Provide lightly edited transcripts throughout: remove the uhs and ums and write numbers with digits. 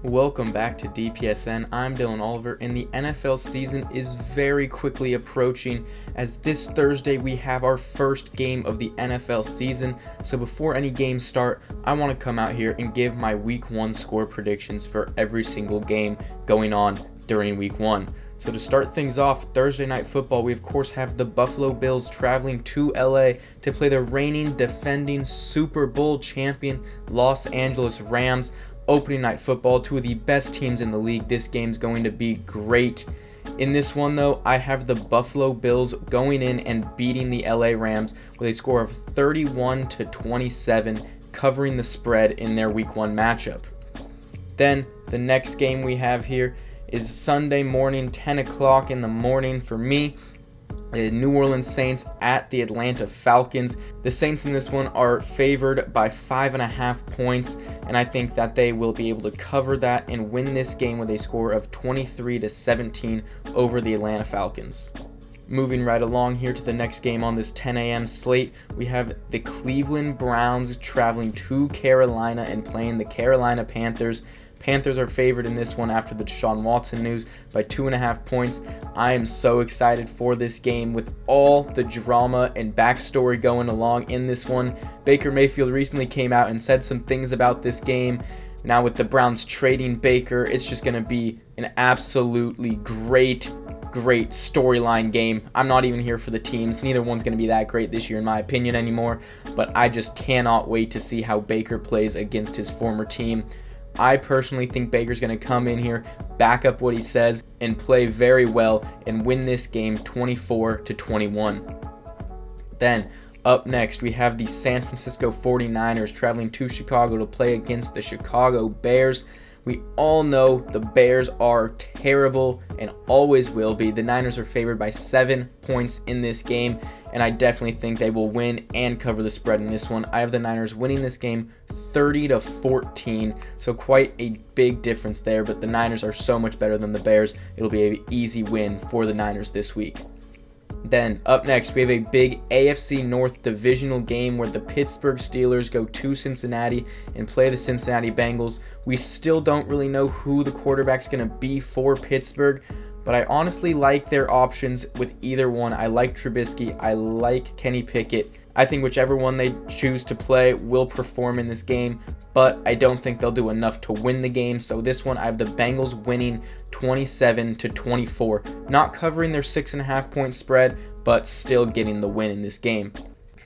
Welcome back to DPSN. I'm Dylan Oliver, and the NFL season is very quickly approaching as this Thursday we have our first game of the NFL season. So before any games start, I want to come out here and give my week 1 score predictions for every single game going on during week 1. So to start things off, Thursday Night Football, we of course have the Buffalo Bills traveling to LA to play the reigning, defending Super Bowl champion Los Angeles Rams. Opening Night Football, two of the best teams in the league. This game's going to be great. In this one though, I have the Buffalo Bills going in and beating the LA Rams with a score of 31-27, covering the spread in their week 1 matchup. Then the next game we have here is Sunday morning, 10 o'clock in the morning for me. The New Orleans Saints at the Atlanta Falcons. The Saints in this one are favored by 5.5 points, and I think that they will be able to cover that and win this game with a score of 23-17 over the Atlanta Falcons. Moving right along here to the next game on this 10 a.m. slate, we have the Cleveland Browns traveling to Carolina and playing the Carolina Panthers. Panthers are favored in this one after the Deshaun Watson news by 2.5 points. I am so excited for this game with all the drama and backstory going along in this one. Baker Mayfield recently came out and said some things about this game. Now with the Browns trading Baker, it's just going to be an absolutely great storyline game. I'm not even here for the teams. Neither one's going to be that great this year in my opinion anymore, but I just cannot wait to see how Baker plays against his former team. I personally think Baker's going to come in here, back up what he says, and play very well and win this game 24-21. Then, up next, we have the San Francisco 49ers traveling to Chicago to play against the Chicago Bears. We all know the Bears are terrible and always will be. The Niners are favored by 7 points in this game, and I definitely think they will win and cover the spread in this one. I have the Niners winning this game 30-14, so quite a big difference there, but the Niners are so much better than the Bears. It'll be an easy win for the Niners this week. Then, up next, we have a big AFC North divisional game where the Pittsburgh Steelers go to Cincinnati and play the Cincinnati Bengals. We still don't really know who the quarterback's going to be for Pittsburgh, but I honestly like their options with either one. I like Trubisky. I like Kenny Pickett. I think whichever one they choose to play will perform in this game, but I don't think they'll do enough to win the game. So this one, I have the Bengals winning 27-24, not covering their 6.5 point spread, but still getting the win in this game.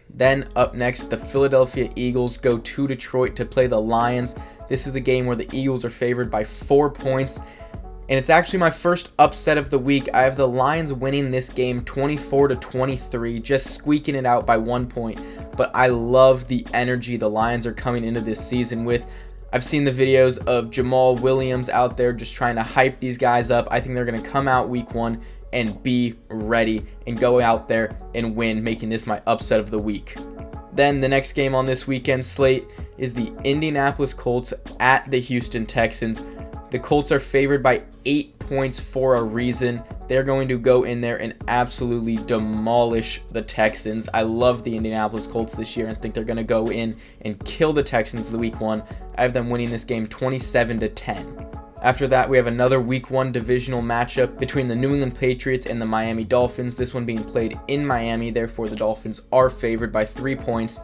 Then up next, the Philadelphia Eagles go to Detroit to play the Lions. This is a game where the Eagles are favored by 4 points. And it's actually my first upset of the week. I have the Lions winning this game 24-23, just squeaking it out by 1 point. But I love the energy the Lions are coming into this season with. I've seen the videos of Jamal Williams out there just trying to hype these guys up. I think they're going to come out week 1 and be ready and go out there and win, making this my upset of the week. Then the next game on this weekend slate is the Indianapolis Colts at the Houston Texans. The Colts are favored by 8 points for a reason. They're going to go in there and absolutely demolish the Texans. I love the Indianapolis Colts this year and think they're going to go in and kill the Texans the week 1. I have them winning this game 27-10. After that, we have another week 1 divisional matchup between the New England Patriots and the Miami Dolphins. This one being played in Miami, therefore the Dolphins are favored by 3 points.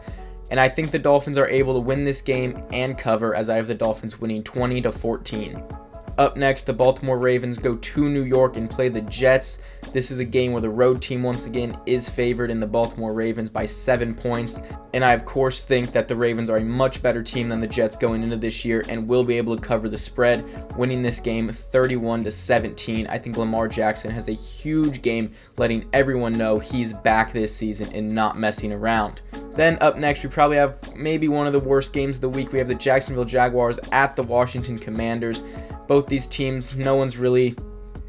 And I think the Dolphins are able to win this game and cover, as I have the Dolphins winning 20-14. Up next, the Baltimore Ravens go to New York and play the Jets. This is a game where the road team once again is favored in the Baltimore Ravens by 7 points. And I of course think that the Ravens are a much better team than the Jets going into this year and will be able to cover the spread, winning this game 31-17. I think Lamar Jackson has a huge game, letting everyone know he's back this season and not messing around. Then up next, we probably have maybe one of the worst games of the week. We have the Jacksonville Jaguars at the Washington Commanders. Both these teams, no one's really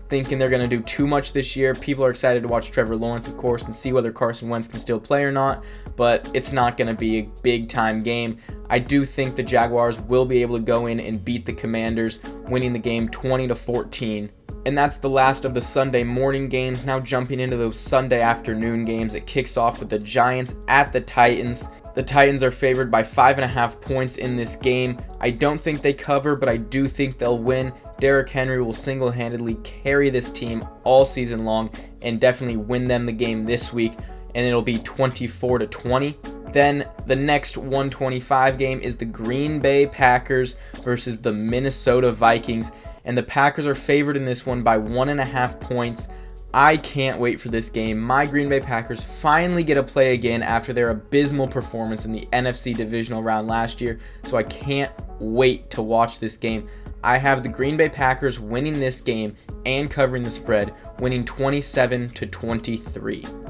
thinking they're going to do too much this year. People are excited to watch Trevor Lawrence, of course, and see whether Carson Wentz can still play or not, but it's not going to be a big-time game. I do think the Jaguars will be able to go in and beat the Commanders, winning the game 20-14. And that's the last of the Sunday morning games. Now jumping into those Sunday afternoon games, it kicks off with the Giants at the Titans. The Titans are favored by 5.5 points in this game. I don't think they cover, but I do think they'll win. Derrick Henry will single-handedly carry this team all season long and definitely win them the game this week, and it'll be 24-20. Then the next 125 game is the Green Bay Packers versus the Minnesota Vikings, and the Packers are favored in this one by 1.5 points. I can't wait for this game. My Green Bay Packers finally get a play again after their abysmal performance in the NFC divisional round last year, so I can't wait to watch this game. I have the Green Bay Packers winning this game and covering the spread, winning 27-23.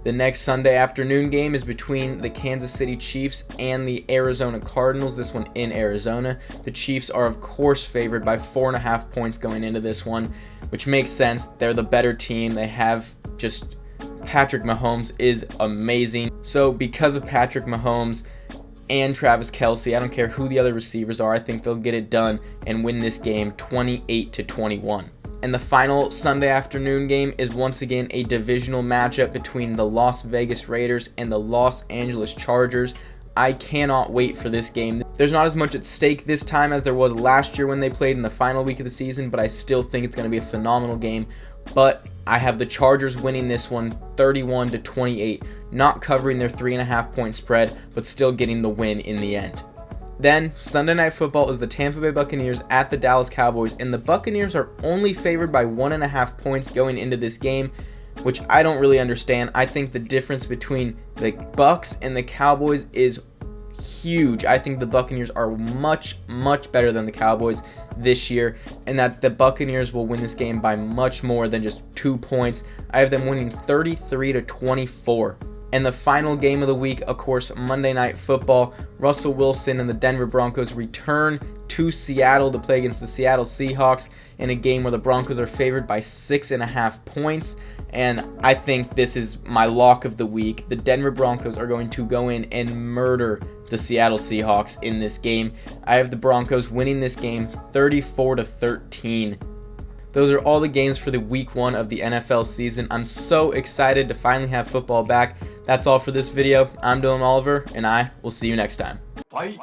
The next Sunday afternoon game is between the Kansas City Chiefs and the Arizona Cardinals, this one in Arizona. The Chiefs are, of course, favored by 4.5 points going into this one, which makes sense. They're the better team. They have just Patrick Mahomes is amazing. So because of Patrick Mahomes and Travis Kelce, I don't care who the other receivers are, I think they'll get it done and win this game 28-21. And the final Sunday afternoon game is once again a divisional matchup between the Las Vegas Raiders and the Los Angeles Chargers. I cannot wait for this game. There's not as much at stake this time as there was last year when they played in the final week of the season, but I still think it's going to be a phenomenal game. But I have the Chargers winning this one 31-28, not covering their 3.5 point spread, but still getting the win in the end. Then, Sunday Night Football is the Tampa Bay Buccaneers at the Dallas Cowboys, and the Buccaneers are only favored by 1.5 points going into this game, which I don't really understand. I think the difference between the Bucs and the Cowboys is huge. I think the Buccaneers are much, much better than the Cowboys this year, and that the Buccaneers will win this game by much more than just 2 points. I have them winning 33-24. And the final game of the week, of course, Monday Night Football. Russell Wilson and the Denver Broncos return to Seattle to play against the Seattle Seahawks in a game where the Broncos are favored by 6.5 points. And I think this is my lock of the week. The Denver Broncos are going to go in and murder the Seattle Seahawks in this game. I have the Broncos winning this game 34-13. Those are all the games for the week 1 of the NFL season. I'm so excited to finally have football back. That's all for this video. I'm Dylan Oliver, and I will see you next time. Bye.